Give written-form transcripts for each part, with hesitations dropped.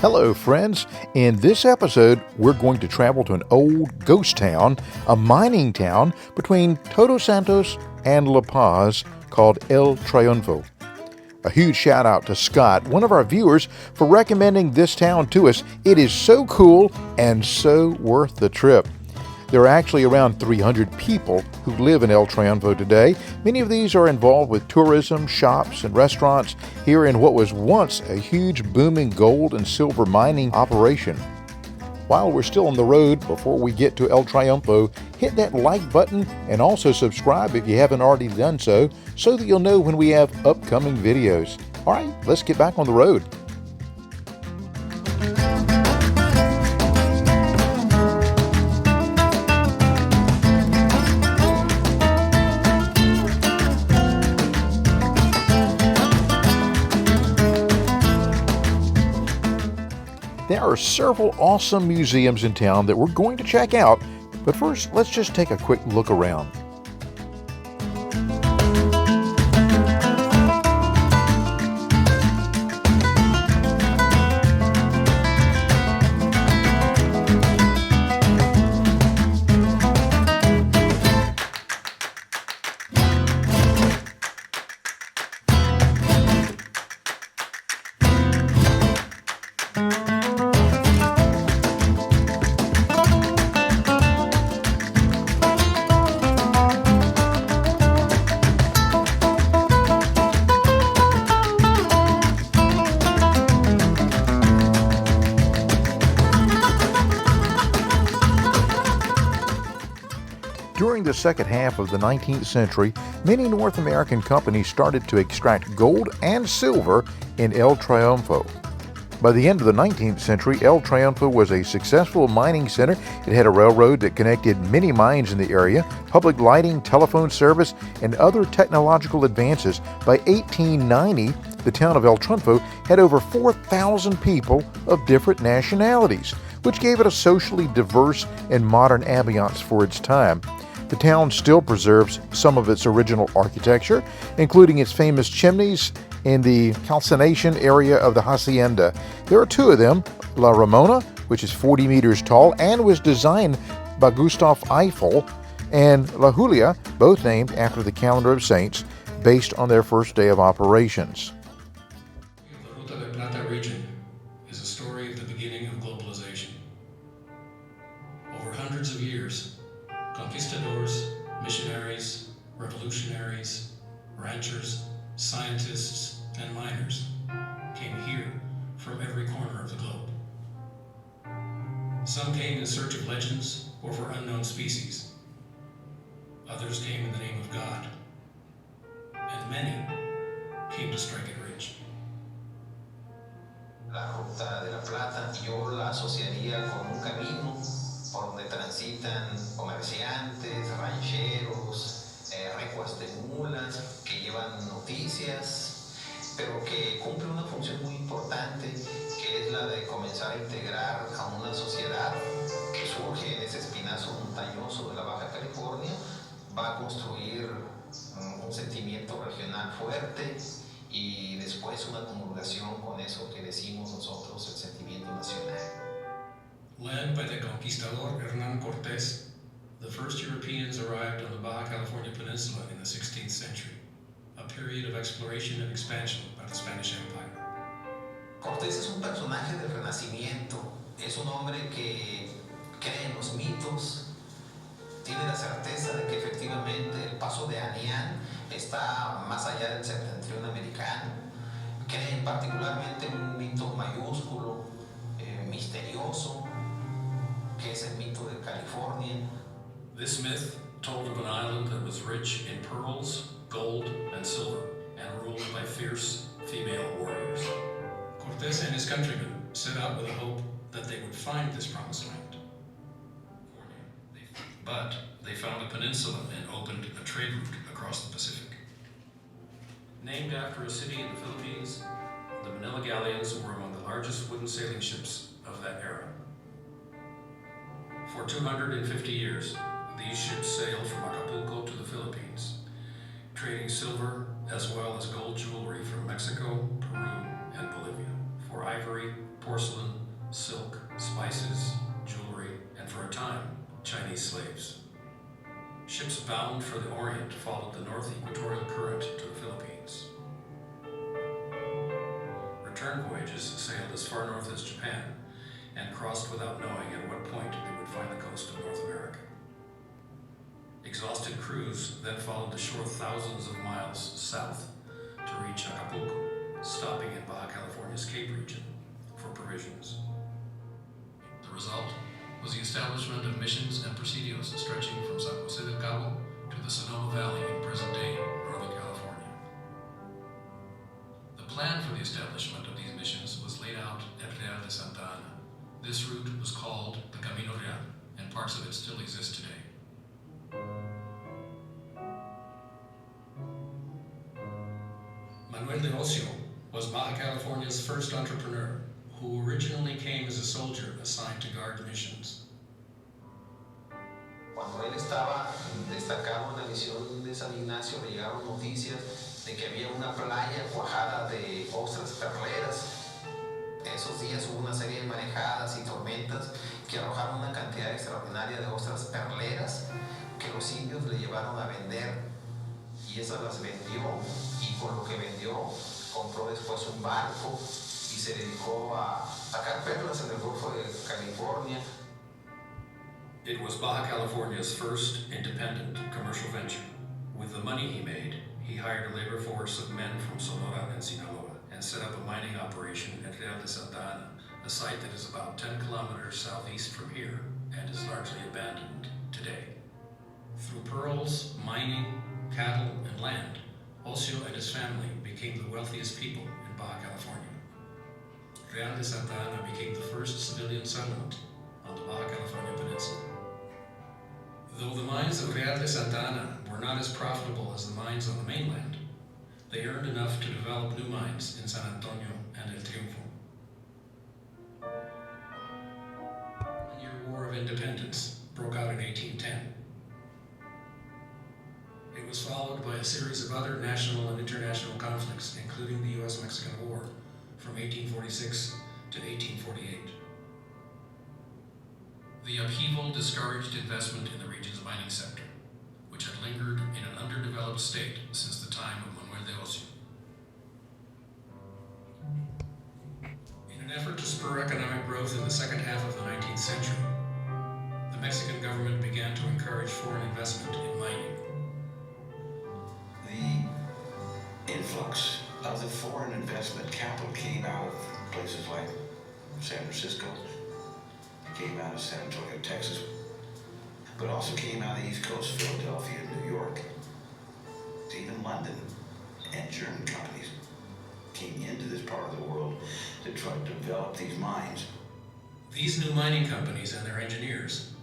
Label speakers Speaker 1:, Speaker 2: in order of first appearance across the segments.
Speaker 1: Hello, friends. In this episode, we're going to travel to an old ghost town, a mining town between Todos Santos and La Paz called El Triunfo. A huge shout out to Scott, one of our viewers, for recommending this town to us. It is so cool and so worth the trip. There are actually around 300 people who live in El Triunfo today. Many of these are involved with tourism, shops, and restaurants here in what was once a huge booming gold and silver mining operation. While we're still on the road, before we get to El Triunfo, hit that like button and also subscribe if you haven't already done so that you'll know when we have upcoming videos. All right, let's get back on the road. There are several awesome museums in town that we're going to check out, but first, let's just take a quick look around. During the second half of the 19th century, many North American companies started to extract gold and silver in El Triunfo. By the end of the 19th century, El Triunfo was a successful mining center. It had a railroad that connected many mines in the area, public lighting, telephone service, and other technological advances. By 1890, the town of El Triunfo had over 4,000 people of different nationalities, which gave it a socially diverse and modern ambiance for its time. The town still preserves some of its original architecture, including its famous chimneys in the calcination area of the hacienda. There are two of them, La Ramona, which is 40 meters tall and was designed by Gustav Eiffel, and La Julia, both named after the calendar of saints, based on their first day of operations.
Speaker 2: The Ruta de Plata region is a story of the beginning of globalization. Over hundreds of years, conquistadors, missionaries, revolutionaries, ranchers, scientists, and miners came here from every corner of the globe. Some came in search of legends or for unknown species. Others came in the name of God. And many came to strike it rich.
Speaker 3: La Ruta de la Plata yo la asociaría con un camino por donde transitan comerciantes, rancheros, recuas de mulas que llevan noticias, pero que cumple una función muy importante, que es la de comenzar a integrar a una sociedad que surge en ese espinazo montañoso de la Baja California, va a construir un sentimiento regional fuerte y después una comulgación con eso que decimos nosotros el sentimiento nacional.
Speaker 2: Led by the conquistador Hernán Cortés, the first Europeans arrived on the Baja California Peninsula in the 16th century, a period of exploration and expansion by the Spanish Empire.
Speaker 3: Cortés es un personaje del Renacimiento, es un hombre que cree en los mitos, tiene la certeza de que efectivamente el paso de Anián está más allá del septentrión americano, cree particularmente en un mito mayúsculo, misterioso, que es el mito de California.
Speaker 2: This myth told of an island that was rich in pearls, gold, and silver, and ruled by fierce female warriors. Cortés and his countrymen set out with the hope that they would find this promised land. But they found a peninsula and opened a trade route across the Pacific. Named after a city in the Philippines, the Manila galleons were among the largest wooden sailing ships of that era. For 250 years, these ships sailed from Acapulco to the Philippines, trading silver as well as gold jewelry from Mexico, Peru, and Bolivia for ivory, porcelain, spices, jewelry, and for a time, Chinese slaves. Ships bound for the Orient followed the north equatorial current to the Philippines. Return voyages sailed as far north as Japan and crossed without knowing at what point they would find the coast of North America. Exhausted crews then followed the shore thousands of miles south to reach Acapulco, stopping in Baja California's Cape region for provisions. The result was the establishment of missions and presidios stretching from San Jose del Cabo to the Sonoma Valley in present-day Northern California. The plan for the establishment of these missions was laid out at Real de Santa Ana. This route was called the Camino Real, and parts of it still exist today. Manuel de Ocio was Baja California's first entrepreneur, who originally came as a soldier assigned to guard missions.
Speaker 3: Cuando él estaba destacado en la misión de San Ignacio, le llegaron noticias de que había una playa cuajada de ostras perleras. Esos días hubo una serie de marejadas y tormentas que arrojaron una cantidad extraordinaria de ostras perleras que los indios le llevaron a vender, y esas las vendió, y con lo que vendió compró después un barco y se dedicó a sacar perlas en el Golfo de California.
Speaker 2: It was Baja California's first independent commercial venture. With the money he made, he hired a labor force of men from Sonora and Sinaloa and set up a mining operation at Real de Santa Ana, a site that is about 10 kilometers southeast from here and is largely abandoned today. Through pearls, mining, cattle, and land, Ocio and his family became the wealthiest people in Baja California. Real de Santa Ana became the first civilian settlement on the Baja California Peninsula. Though the mines of Real de Santa Ana were not as profitable as the mines on the mainland, they earned enough to develop new mines in San Antonio and El Triunfo. The 1-year War of Independence broke out in 1810. It was followed by a series of other national and international conflicts, including the U.S.-Mexican War from 1846 to 1848. The upheaval discouraged investment in the region's mining sector, which had lingered in an underdeveloped state since the time of Manuel de Ocio. In an effort to spur economic growth in the second half of the 19th century, the Mexican government began to encourage foreign investment in mining.
Speaker 4: The influx of the foreign investment capital came out of places like San Francisco, came out of San Antonio, Texas, but also came out of the East Coast, Philadelphia, New York, even London, and German companies came into this part of the world to try to develop these mines.
Speaker 2: These new mining companies and their engineers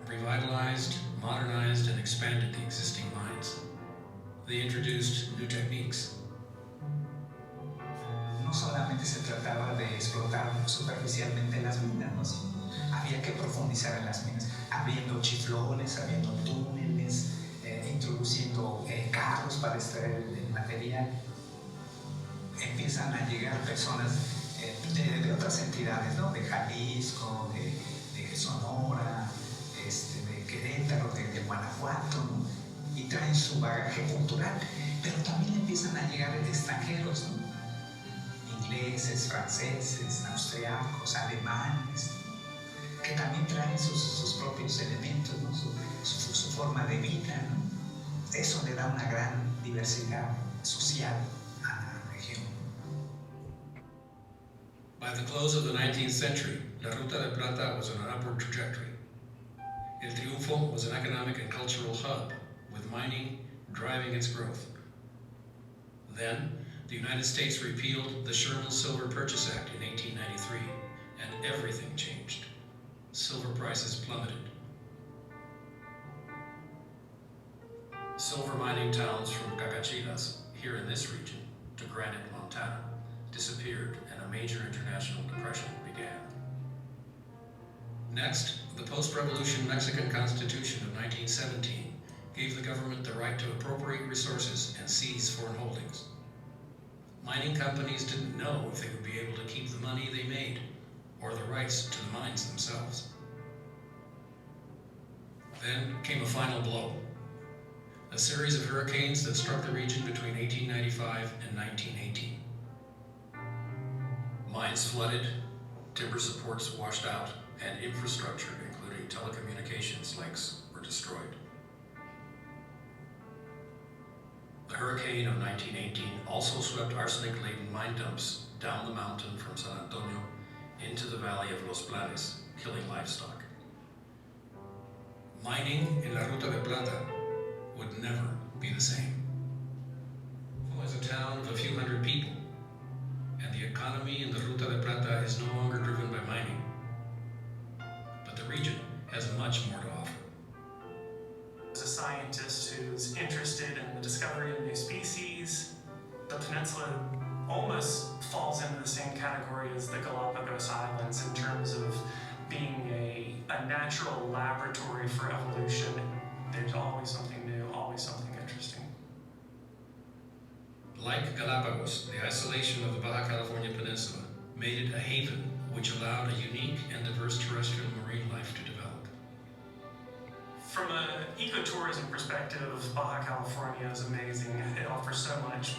Speaker 2: revitalized, modernized, and expanded the existing mines. They introduced new techniques.
Speaker 5: No solamente se trataba de explotar superficialmente las minas, ¿no? Había que profundizar en las minas, abriendo chiflones, abriendo túneles, introduciendo carros para extraer el material. Empiezan a llegar personas de otras entidades, ¿no? De Jalisco, de Sonora, de Querétaro, de Guanajuato, ¿no? Y traen su bagaje cultural, pero también empiezan a llegar extranjeros, ¿no? Ingleses, franceses, austriacos, alemanes, que también traen sus propios elementos, ¿no? su forma de vida, ¿no? Eso le da una gran diversidad social a la región.
Speaker 2: By the close of the 19th century, La Ruta de Plata was on an upward trajectory. El Triunfo was an economic and cultural hub, with mining driving its growth. Then, the United States repealed the Sherman Silver Purchase Act in 1893, and everything changed. Silver prices plummeted. Silver mining towns from Cacachilas, here in this region, to Granite, Montana, disappeared and a major international depression began. Next, the post-revolution Mexican Constitution of 1917 gave the government the right to appropriate resources and seize foreign holdings. Mining companies didn't know if they would be able to keep the money they made. or the rights to the mines themselves. Then came a final blow. A series of hurricanes that struck the region between 1895 and 1918. Mines flooded, timber supports washed out, and infrastructure, including telecommunications links, were destroyed. The hurricane of 1918 also swept arsenic-laden mine dumps down the mountain from San Antonio into the valley of Los Planes, killing livestock. Mining in La Ruta de Plata would never be the same. It was a town of a few hundred people, and the economy in the Ruta de Plata is no longer driven by mining. But the region has much more to offer.
Speaker 6: As a scientist who's interested in the discovery of new species, the peninsula almost falls into the same category as the Galapagos Islands in terms of being a natural laboratory for evolution. There's always something new, always something interesting.
Speaker 2: Like Galapagos, the isolation of the Baja California Peninsula made it a haven which allowed a unique and diverse terrestrial marine life to develop.
Speaker 6: From an ecotourism perspective, Baja California is amazing. It offers so much.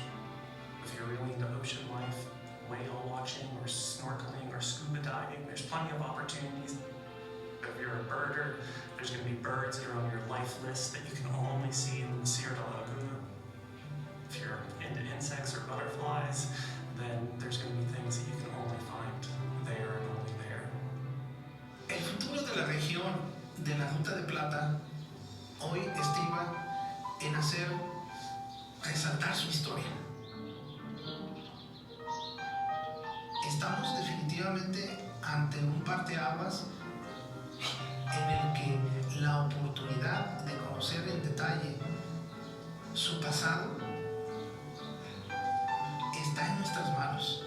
Speaker 6: If you're really into ocean life, whale watching or snorkeling or scuba diving, there's plenty of opportunities. If you're a birder, there's going to be birds that are on your life list that you can only see in the Sierra de la Laguna. If you're into insects or butterflies, then there's going to be things that you can only find there and only there.
Speaker 5: El futuro de la región de la Ruta de Plata hoy estriba en hacer resaltar su historia. Estamos definitivamente ante un parteaguas en el que la oportunidad de conocer en detalle su pasado está en nuestras manos.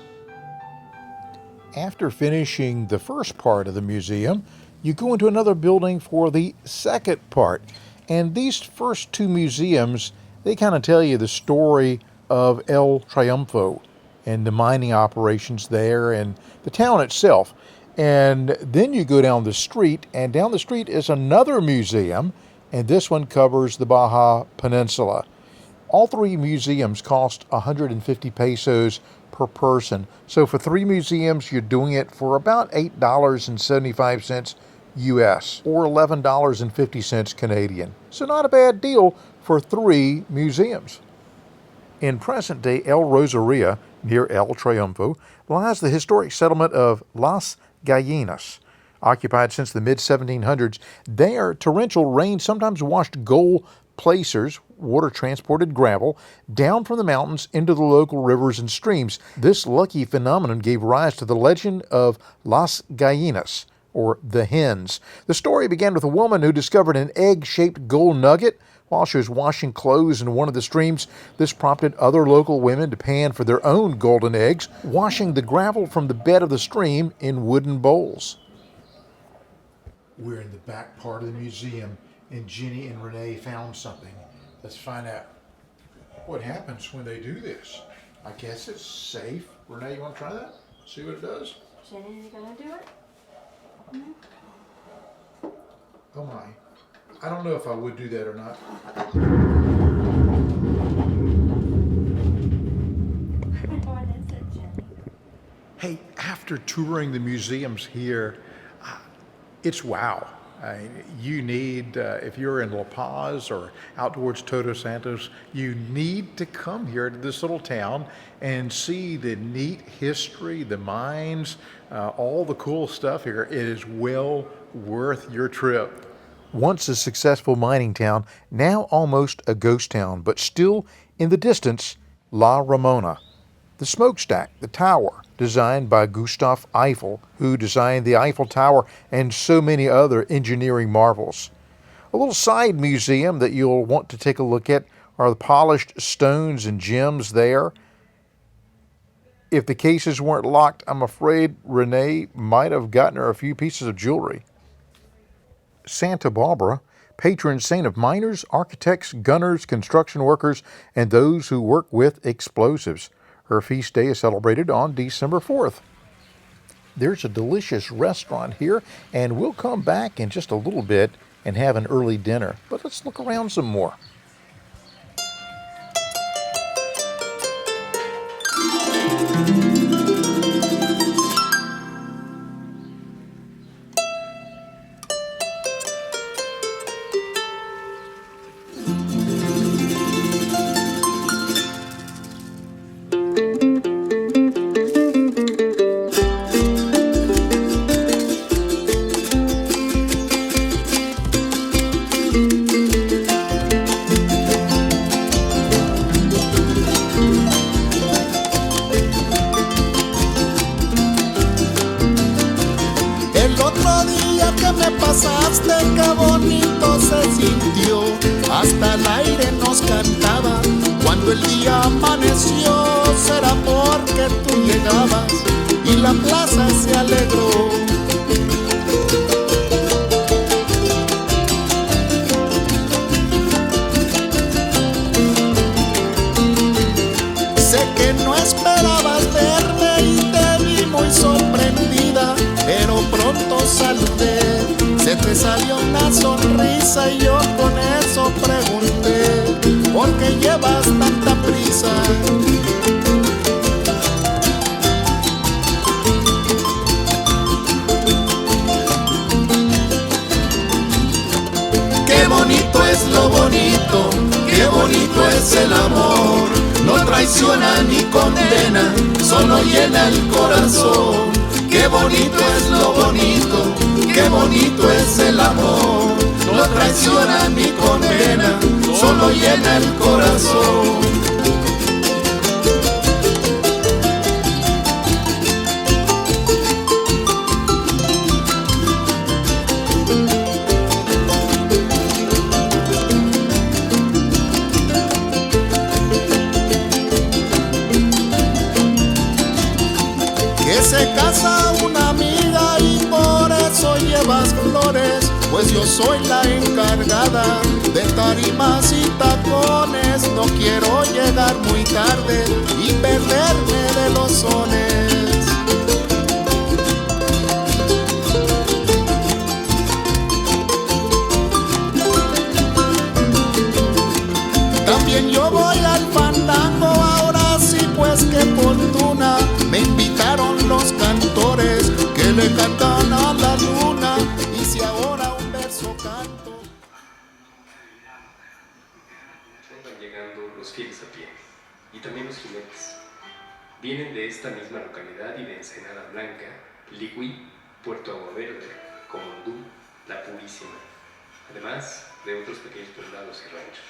Speaker 1: After finishing the first part of the museum, you go into another building for the second part. And these first two museums, they kind of tell you the story of El Triunfo and the mining operations there and the town itself. And then you go down the street, and down the street is another museum, and this one covers the Baja Peninsula. All three museums cost 150 pesos per person. So for three museums, you're doing it for about $8.75 US or $11.50 Canadian. So not a bad deal for three museums. In present-day El Rosaria, near El Triunfo, lies the historic settlement of Las Gallinas. Occupied since the mid-1700s, there torrential rain sometimes washed gold placers, water-transported gravel, down from the mountains into the local rivers and streams. This lucky phenomenon gave rise to the legend of Las Gallinas, or the hens. The story began with a woman who discovered an egg-shaped gold nugget while she was washing clothes in one of the streams. This prompted other local women to pan for their own golden eggs, washing the gravel from the bed of the stream in wooden bowls. We're in the back part of the museum, and Jenny and Renee found something. Let's find out what happens when they do this. I guess it's safe. Renee, you want to try that? See what it does?
Speaker 7: Jenny, you gonna do it?
Speaker 1: Oh my. I don't know if I would do that or not.
Speaker 7: What is it, Jenny?
Speaker 1: Hey, after touring the museums here, it's wow. You need, if you're in La Paz or out towards Todos Santos, you need to come here to this little town and see the neat history, the mines, all the cool stuff here. It is well worth your trip. Once a successful mining town, now almost a ghost town, but still in the distance, La Ramona. The smokestack, the tower, designed by Gustav Eiffel, who designed the Eiffel Tower and so many other engineering marvels. A little side museum that you'll want to take a look at are the polished stones and gems there. If the cases weren't locked, I'm afraid Renee might have gotten her a few pieces of jewelry. Santa Barbara, patron saint of miners, architects, gunners, construction workers, and those who work with explosives. Her feast day is celebrated on December 4th. There's a delicious restaurant here, and we'll come back in just a little bit and have an early dinner. But let's look around some more.
Speaker 8: El otro día que me pasaste, qué bonito se sintió. Hasta el aire nos cantaba. Cuando el día amaneció, será porque tú llegabas y la plaza se alegró. Sé que no esperabas verme y te vi muy sorprendida, pero pronto saludé, se te salió una sonrisa y yo con eso pregunté, ¿por qué llevas tanta prisa? Qué bonito es lo bonito, qué bonito es el amor, no traiciona ni condena, solo llena el corazón. Qué bonito es lo bonito, qué bonito es el amor, no traiciona ni condena, solo llena el corazón. Se casa una amiga y por eso llevas flores, pues yo soy la encargada de tarimas y tacones. No quiero llegar muy tarde y perderme de los sones. También yo voy al fandango, ahora sí pues qué fortuna. Me invitaron los cantores que le cantan a la luna. Y si ahora un verso canto.
Speaker 9: Van llegando los fieles a pie y también los jinetes. Vienen de esta misma localidad y de Ensenada Blanca, Ligüí, Puerto Agua Verde, Comondú, La Purísima, además de otros pequeños poblados y ranchos.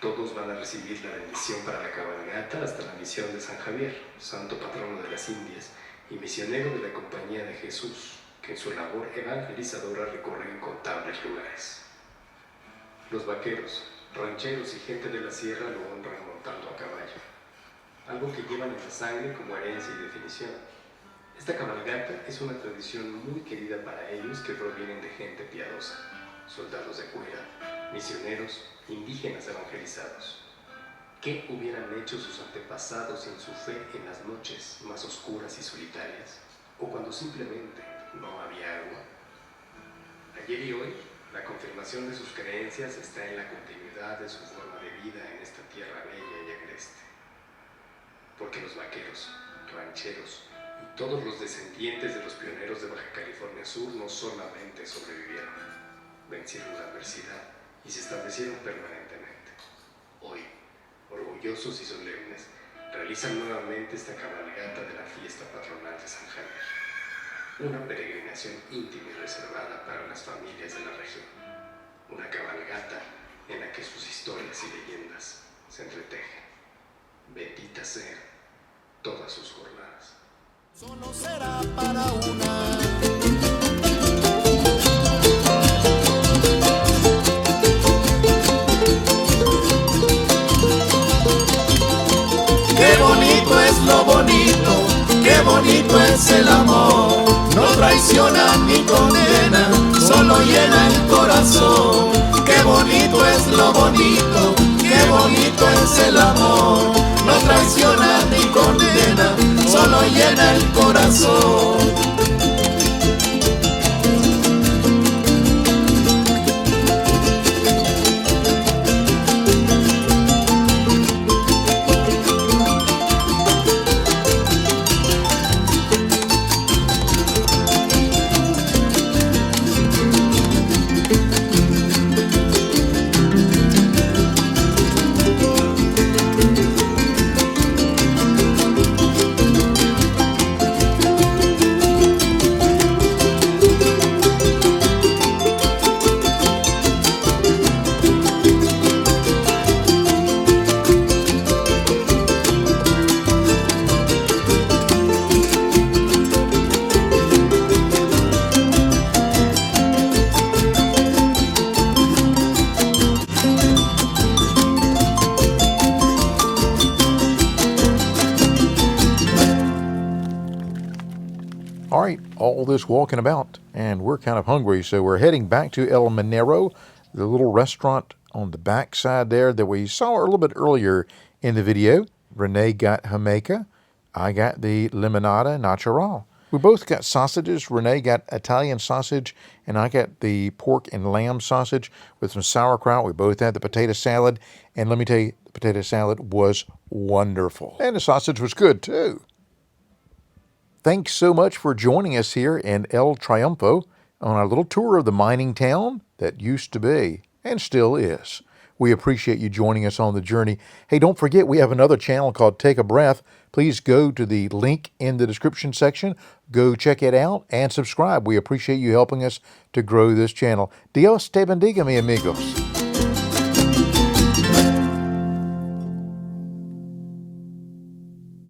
Speaker 9: Todos van a recibir la bendición para la cabalgata hasta la misión de San Javier, santo patrono de las Indias y misionero de la Compañía de Jesús, que en su labor evangelizadora recorre incontables lugares. Los vaqueros, rancheros y gente de la sierra lo honran montando a caballo, algo que llevan en la sangre como herencia y definición. Esta cabalgata es una tradición muy querida para ellos que provienen de gente piadosa, soldados de cuera, misioneros, indígenas evangelizados. ¿Qué hubieran hecho sus antepasados sin su fe en las noches más oscuras y solitarias? ¿O cuando simplemente no había agua? Ayer y hoy, la confirmación de sus creencias está en la continuidad de su forma de vida en esta tierra bella y agreste. Porque los vaqueros, rancheros y todos los descendientes de los pioneros de Baja California Sur no solamente sobrevivieron, vencieron la adversidad y se establecieron permanentemente. Hoy, orgullosos y solemnes, realizan nuevamente esta cabalgata de la fiesta patronal de San Javier, una peregrinación íntima y reservada para las familias de la región, una cabalgata en la que sus historias y leyendas se entretejen. Bendita sean todas sus jornadas.
Speaker 8: Solo será para una. Qué bonito es lo bonito, qué bonito es el amor. No traiciona ni condena, solo llena el corazón. Qué bonito es lo bonito, qué bonito es el amor. No traiciona ni condena, solo solo llena el corazón.
Speaker 1: All right, all this walking about, and we're kind of hungry, so we're heading back to El Minero, the little restaurant on the back side there that we saw a little bit earlier in the video. Renee got Jamaica. I got the Limonada Natural. We both got sausages. Renee got Italian sausage, and I got the pork and lamb sausage with some sauerkraut. We both had the potato salad, and let me tell you, the potato salad was wonderful. And the sausage was good, too. Thanks so much for joining us here in El Triunfo on our little tour of the mining town that used to be and still is. We appreciate you joining us on the journey. Hey, don't forget we have another channel called Take a Breath. Please go to the link in the description section. Go check it out and subscribe. We appreciate you helping us to grow this channel. Dios te bendiga, mi amigos.